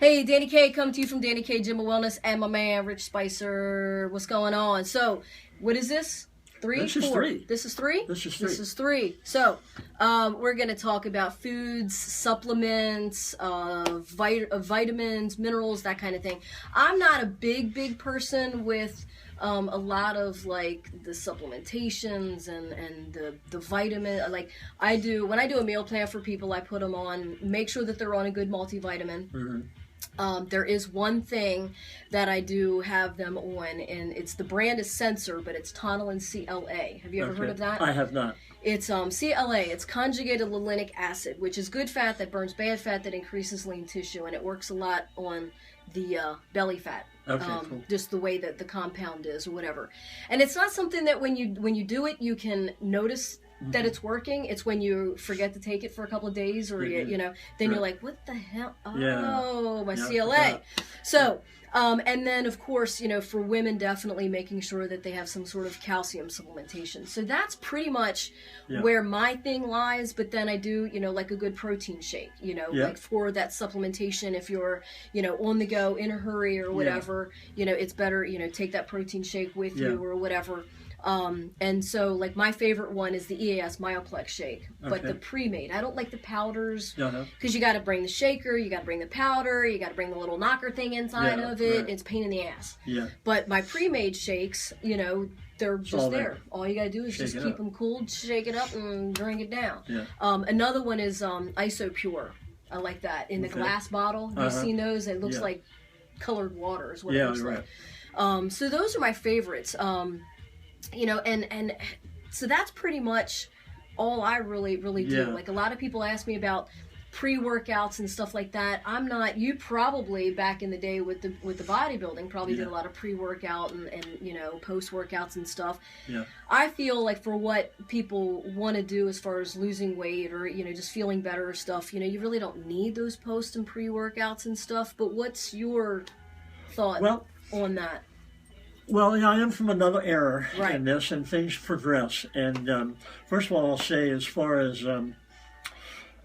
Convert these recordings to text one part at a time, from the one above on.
Hey, Dani K, coming to you from Dani K Gym and Wellness, and my man Rich Spicer. What's going on? So, what is this? Three? This is Four? three. This is three? This is three. This is three. So, we're going to talk about foods, supplements, vitamins, minerals, that kind of thing. I'm not a big person with a lot of like the supplementations and the vitamin. Like I do when I do a meal plan for people, I put them on, make sure that they're on a good multivitamin. Mm-hmm. There is one thing that I do have them on, and it's the brand is Sensor, but it's Tonylin CLA. Have you ever heard of that? I have not. It's CLA. It's conjugated linoleic acid, which is good fat that burns bad fat that increases lean tissue, and it works a lot on the belly fat. Okay, cool. Just the way that the compound is, or whatever. And it's not something that when you do it, you can notice that it's working. It's when you forget to take it for a couple of days, or then you're like, what the hell? Oh, my CLA. So, and then of course, for women, definitely making sure that they have some sort of calcium supplementation. So that's pretty much where my thing lies. But then I do, like a good protein shake, like for that supplementation. If you're, on the go, in a hurry or whatever, it's better, take that protein shake with you or whatever. And so like my favorite one is the EAS Myoplex shake, but the pre-made. I don't like the powders because you got to bring the shaker, you got to bring the powder, you got to bring the little knocker thing inside of it. Right. It's a pain in the ass. Yeah. But my pre-made shakes, they're just there. All you got to do is just keep them cooled, shake it up, and drink it down. Yeah. Another one is IsoPure. I like that in the glass bottle. You've seen those? It looks like colored water is what it looks like. So those are my favorites. And so that's pretty much all I really do. Like a lot of people ask me about pre-workouts and stuff like that. I'm not. You probably back in the day with the bodybuilding probably did a lot of pre-workout and post-workouts and stuff. Yeah. I feel like for what people want to do as far as losing weight or just feeling better or stuff, you really don't need those post and pre-workouts and stuff. But what's your thought on that? Well, I am from another era in this, and things progress. And first of all, I'll say, as far as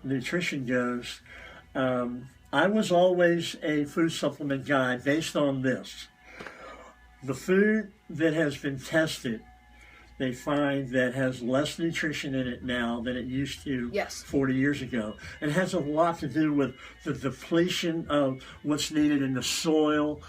nutrition goes, I was always a food supplement guy based on this. The food that has been tested, they find that has less nutrition in it now than it used to 40 years ago. It has a lot to do with the depletion of what's needed in the soil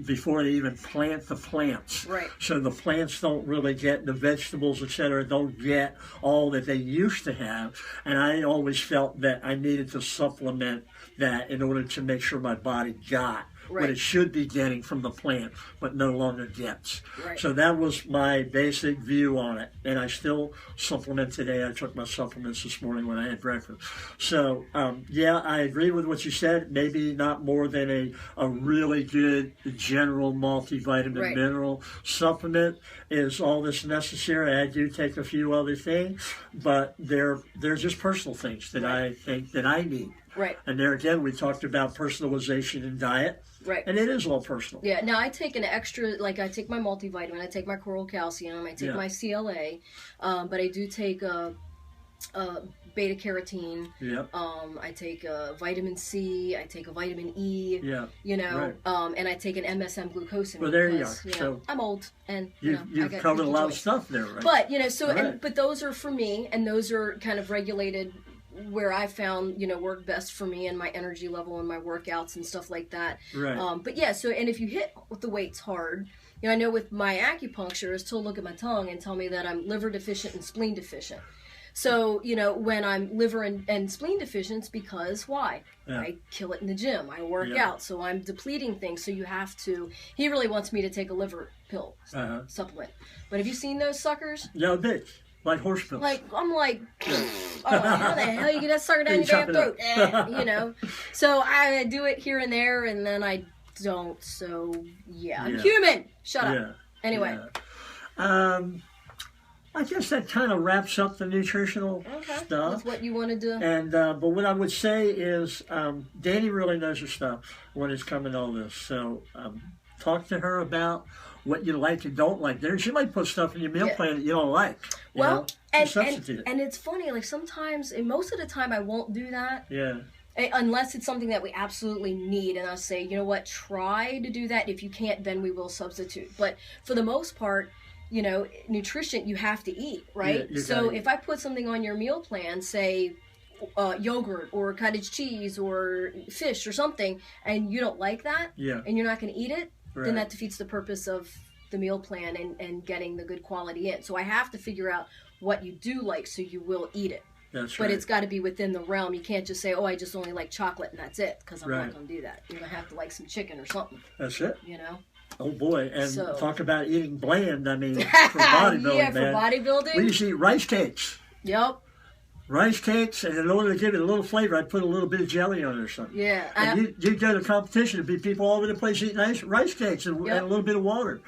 before they even plant the plants. Right. So the plants don't really get, the vegetables, etc., don't get all that they used to have. And I always felt that I needed to supplement that in order to make sure my body got what it should be getting from the plant, but no longer gets. Right. So that was my basic view on it. And I still supplement today. I took my supplements this morning when I had breakfast. So, I agree with what you said. Maybe not more than a really good general multivitamin mineral supplement is all that's necessary. I do take a few other things, but they're just personal things that I think that I need. Right. And there again, we talked about personalization in diet. Right. And it is all personal. Yeah. Now, I take an extra, like I take my multivitamin, I take my coral calcium, I take my CLA, but I do take beta carotene. Yeah. I take vitamin C, I take a vitamin E. Yeah. And I take an MSM glucosamine. Well, there you are. So I'm old, and you've covered a lot of stuff there, right? But but those are for me, and those are kind of regulated where I found, work best for me and my energy level and my workouts and stuff like that. Right. But and if you hit the weights hard, I know with my acupuncture is to look at my tongue and tell me that I'm liver deficient and spleen deficient. So, when I'm liver and spleen deficient, it's because why? Yeah. I kill it in the gym. I work out, so I'm depleting things. So you have to, he really wants me to take a liver pill supplement. But have you seen those suckers? Yeah, bitch. Like horse pills. I'm like, how the hell you get that sucker down your damn throat? So I do it here and there, and then I don't. So I'm human. Shut up. Anyway. I guess that kind of wraps up the nutritional stuff. That's what you want to do. And but what I would say is, Dani really knows her stuff when it's coming to all this. So talk to her about what you like and don't like. She might put stuff in your meal plan that you don't like. And it's funny, like sometimes, and most of the time I won't do that. Yeah. Unless it's something that we absolutely need, and I'll say, you know what, try to do that. If you can't, then we will substitute. But for the most part, you know, nutrition, you have to eat, right? Yeah, so if I put something on your meal plan, say yogurt or cottage cheese or fish or something, and you don't like that, and you're not going to eat it, then that defeats the purpose of the meal plan and getting the good quality in. So I have to figure out what you do like so you will eat it. That's but it's got to be within the realm. You can't just say, oh, I just only like chocolate and that's it, because I'm not going to do that. You're going to have to like some chicken or something. That's it. You know? Oh, boy. And talk about eating bland. I mean, for bodybuilding, yeah, for bodybuilding. We used to eat rice cakes. Yep. Rice cakes, and in order to give it a little flavor, I'd put a little bit of jelly on it or something. Yeah. And you'd go to competition, there'd be people all over the place eating rice cakes and a little bit of water.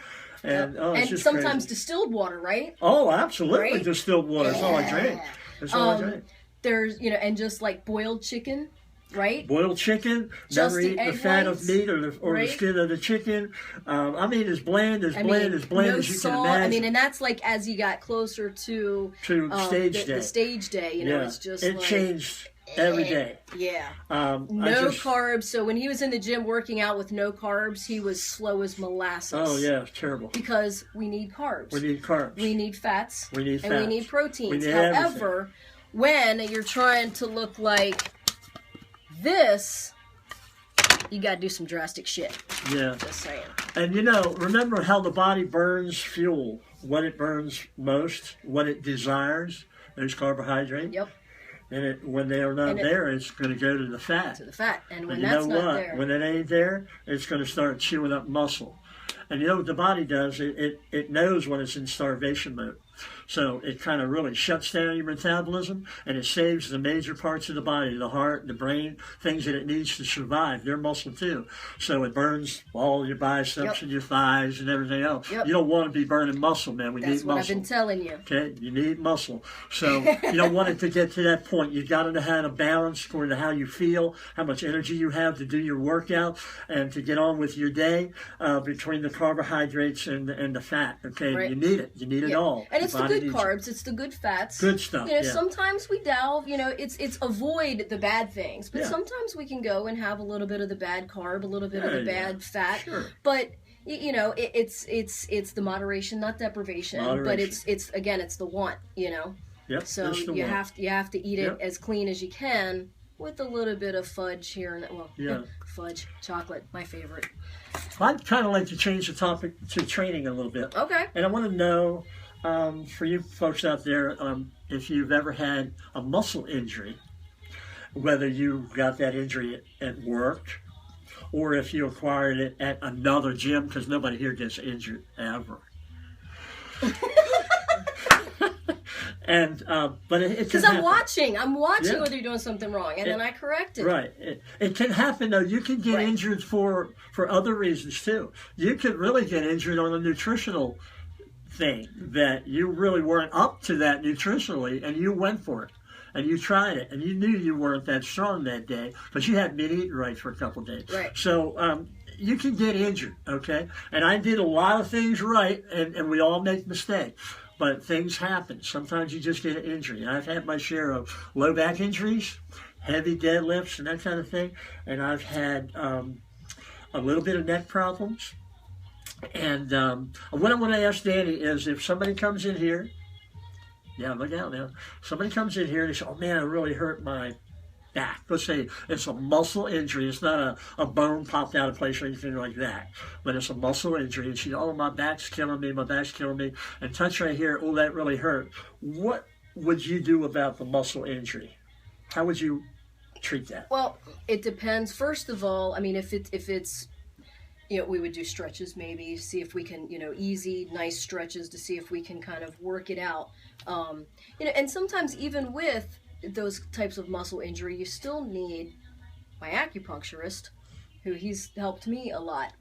And, it's just sometimes crazy. Distilled water, right? Oh, absolutely. Right? Distilled water. That's all I drink. That's all I drink. There's, you know, and just like boiled chicken, right? Boiled chicken, never eat the fat of meat or the skin of the chicken. I mean, as bland as no as you salt. can imagine. I mean, and that's like as you got closer to stage day. The stage day, you know, it's just it changed every day. Yeah. No carbs. So when he was in the gym working out with no carbs, he was slow as molasses. Oh, yeah, it's terrible. Because we need carbs. We need carbs. We need fats. We need fats. And we need proteins. We need However, everything. When you're trying to look like this, you got to do some drastic shit. Yeah. Just saying. And, you know, remember how the body burns fuel. What it burns most, what it desires, those carbohydrates. Yep. And when they are not there, it's going to go to the fat. To the fat. And when you that's know not what? there. When it ain't there, it's going to start chewing up muscle. And you know what the body does? It knows when it's in starvation mode. So it kind of really shuts down your metabolism, and it saves the major parts of the body, the heart, the brain, things that it needs to survive. They're muscle too. So it burns all your biceps and your thighs and everything else. You don't want to be burning muscle, man. We need muscle. That's what I've been telling you. Okay, you need muscle. So you don't want it to get to that point. You got to know how to balance according to how you feel, how much energy you have to do your workout, and to get on with your day between the carbohydrates and the fat. Okay, you need it. You need it all. And it's the good carbs. It's the good fats. Good stuff. You know, sometimes we delve. You know, it's avoid the bad things, but sometimes we can go and have a little bit of the bad carb, a little bit of the bad fat. Sure. But you know, it's the moderation, not deprivation. But it's again, it's the want. You know. Yep. So you have to eat it as clean as you can, with a little bit of fudge here and there. Well, fudge, chocolate, my favorite. I'd kind of like to change the topic to training a little bit. Okay. And I want to know, for you folks out there, if you've ever had a muscle injury, whether you got that injury at work, or if you acquired it at another gym, because nobody here gets injured ever. And but because I'm watching whether you're doing something wrong, and then I correct it. Right. It can happen though. You can get injured for other reasons too. You could really get injured on a nutritional thing that you really weren't up to that nutritionally, and you went for it, and you tried it, and you knew you weren't that strong that day because you hadn't been eating right for a couple of days. Right. So you can get injured, okay? And I did a lot of things right, and we all make mistakes. But things happen. Sometimes you just get an injury. And I've had my share of low back injuries, heavy deadlifts, and that kind of thing. And I've had a little bit of neck problems. And what I want to ask Dani is, if somebody comes in here, look out now. Somebody comes in here and they say, oh man, I really hurt my back. Let's say it's a muscle injury. It's not a bone popped out of place or anything like that. But it's a muscle injury. And she, oh, my back's killing me. And touch right here, oh, that really hurt. What would you do about the muscle injury? How would you treat that? Well, it depends. First of all, I mean, if it's you know, we would do stretches maybe, see if we can, you know, easy, nice stretches to see if we can kind of work it out. You know, and sometimes even with those types of muscle injury, you still need my acupuncturist, who he's helped me a lot.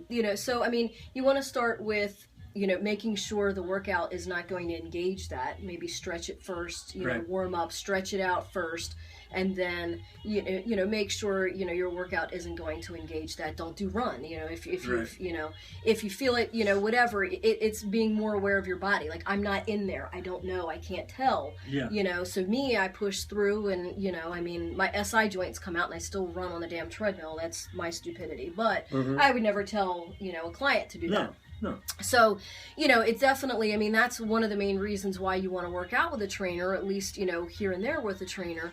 You know, so I mean, you want to start with, you know, making sure the workout is not going to engage that. Maybe stretch it first, you know, warm up, stretch it out first, and then make sure your workout isn't going to engage that. Don't do run. If you feel it, whatever. It's being more aware of your body. Like, I'm not in there. I don't know. I can't tell. Yeah. So me, I push through, and my SI joints come out, and I still run on the damn treadmill. That's my stupidity. But I would never tell a client to do that. No. So, it's definitely, that's one of the main reasons why you want to work out with a trainer, at least, here and there with a trainer,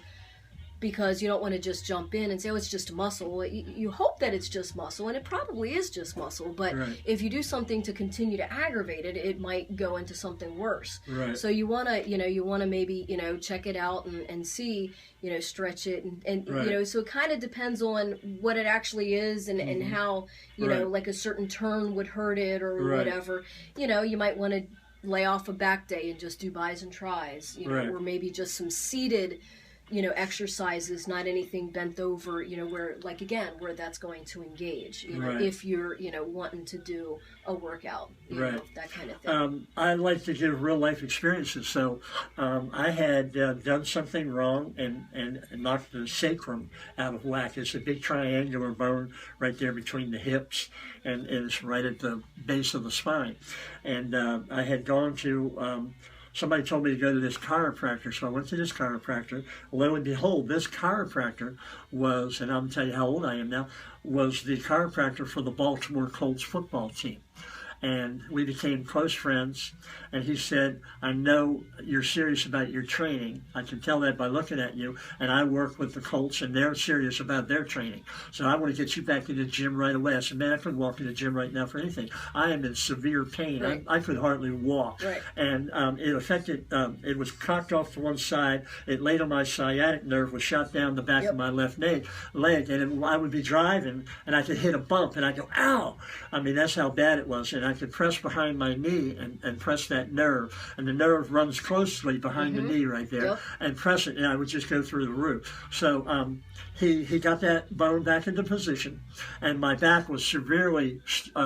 because you don't want to just jump in and say, oh, it's just muscle. You hope that it's just muscle, and it probably is just muscle, but if you do something to continue to aggravate it, it might go into something worse. Right. So you want to maybe, check it out and see, stretch it, and so it kind of depends on what it actually is and how, like a certain turn would hurt it or whatever. You might want to lay off a back day and just do bis and tris, or maybe just some seated exercises, not anything bent over, where that's going to engage, if you're, wanting to do a workout, that kind of thing. I like to give real life experiences. So I had done something wrong and knocked the sacrum out of whack. It's a big triangular bone right there between the hips, and it's right at the base of the spine. And I had gone to... somebody told me to go to this chiropractor, so I went to this chiropractor. Lo and behold, this chiropractor was, and I'm going to tell you how old I am now, was the chiropractor for the Baltimore Colts football team. And we became close friends, and he said, I know you're serious about your training. I can tell that by looking at you, and I work with the Colts, and they're serious about their training. So I want to get you back in the gym right away. I said, man, I couldn't walk in the gym right now for anything. I am in severe pain. Right. I could hardly walk. Right. And it affected, it was cocked off to one side. It laid on my sciatic nerve, was shot down the back of my left leg, and I would be driving, and I could hit a bump, and I'd go, ow! That's how bad it was. And I could press behind my knee and press that nerve, and the nerve runs closely behind the knee right there, and press it, and I would just go through the roof. So he got that bone back into position, and my back was severely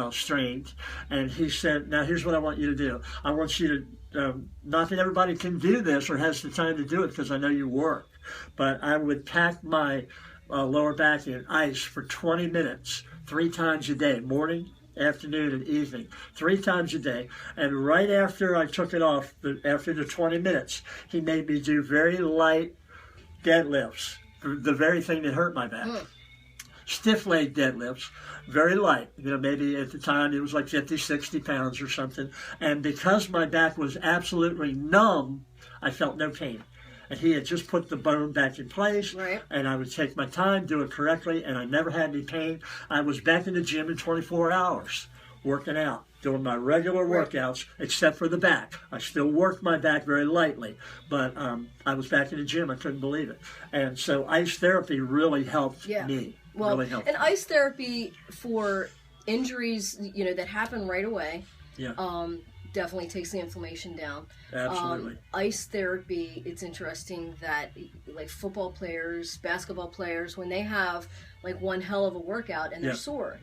strained, and he said, now here's what I want you to do. I want you to, not that everybody can do this or has the time to do it because I know you work, but I would pack my lower back in ice for 20 minutes, 3 times a day, morning, afternoon, and evening, 3 times a day. And right after I took it off, after the 20 minutes, he made me do very light deadlifts, the very thing that hurt my back. Stiff leg deadlifts, very light. Maybe at the time it was like 50, 60 pounds or something. And because my back was absolutely numb, I felt no pain. And he had just put the bone back in place, and I would take my time, do it correctly, and I never had any pain. I was back in the gym in 24 hours, working out, doing my regular workouts, except for the back. I still worked my back very lightly, but I was back in the gym. I couldn't believe it. And so ice therapy really helped me. Well, really helped. And ice therapy for injuries, that happen right away. Definitely takes the inflammation down. Absolutely. Ice therapy, it's interesting that like football players, basketball players, when they have like one hell of a workout and they're sore,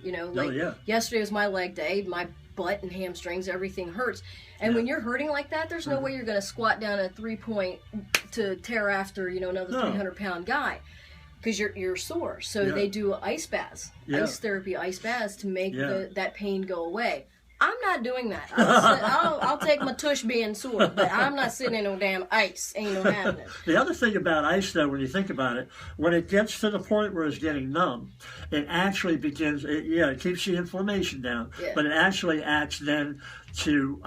yesterday was my leg day, my butt and hamstrings, everything hurts. And when you're hurting like that, there's no way you're going to squat down a 3-point to tear after, another 300-pound guy. Because you're sore. So they do ice baths, ice therapy, ice baths to make that pain go away. I'm not doing that. I'll take my tush being sore, but I'm not sitting in no damn ice. Ain't no happening. The other thing about ice, though, when you think about it, when it gets to the point where it's getting numb, it actually begins, it keeps the inflammation down, but it actually acts then to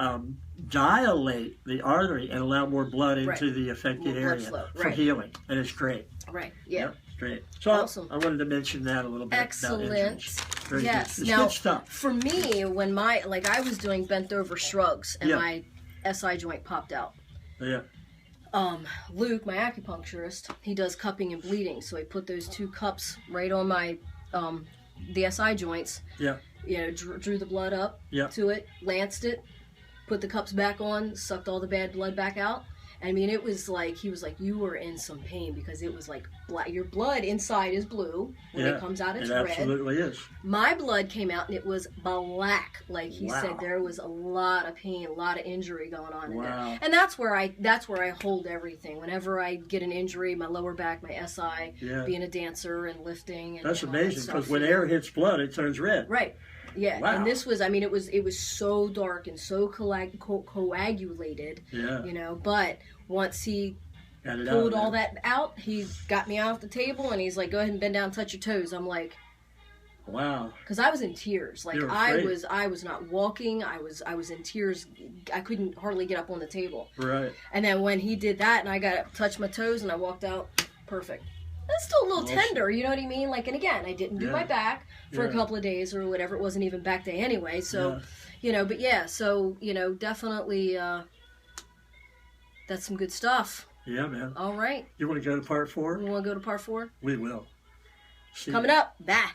dilate the artery and allow more blood into the affected area for healing. And it's great. Right, Yep. Great. So awesome. I wanted to mention that a little bit. Excellent. Yes. Good. Now, good stuff. For me, when I was doing bent over shrugs and my SI joint popped out. Yeah. Luke, my acupuncturist, he does cupping and bleeding, so he put those 2 cups right on my the SI joints. Yeah. Drew the blood up to it, lanced it, put the cups back on, sucked all the bad blood back out. I mean, it was like, he was like, you were in some pain because it was like black. Your blood inside is blue. When it comes out, it's red. It absolutely is. My blood came out and it was black. Like he said, there was a lot of pain, a lot of injury going on in there. And that's where I hold everything. Whenever I get an injury, my lower back, my SI, being a dancer and lifting. And that's amazing, because when air hits blood, it turns red. Right. Yeah, wow. And this was, I mean, it was so dark and so coagulated, you know, but once he pulled all that out, he got me off the table and he's like, go ahead and bend down and touch your toes. I'm like, wow. Because I was in tears. Like, I was not walking. I was in tears. I couldn't hardly get up on the table. Right. And then when he did that and I got up, touched my toes and I walked out, perfect. That's still a little tender, you know what I mean? Like, and again, I didn't do my back for a couple of days or whatever. It wasn't even back day anyway. So, you know, but so, you know, definitely that's some good stuff. Yeah, man. All right. You want to go to part 4? You want to go to part 4? We will. See Coming up. Bye.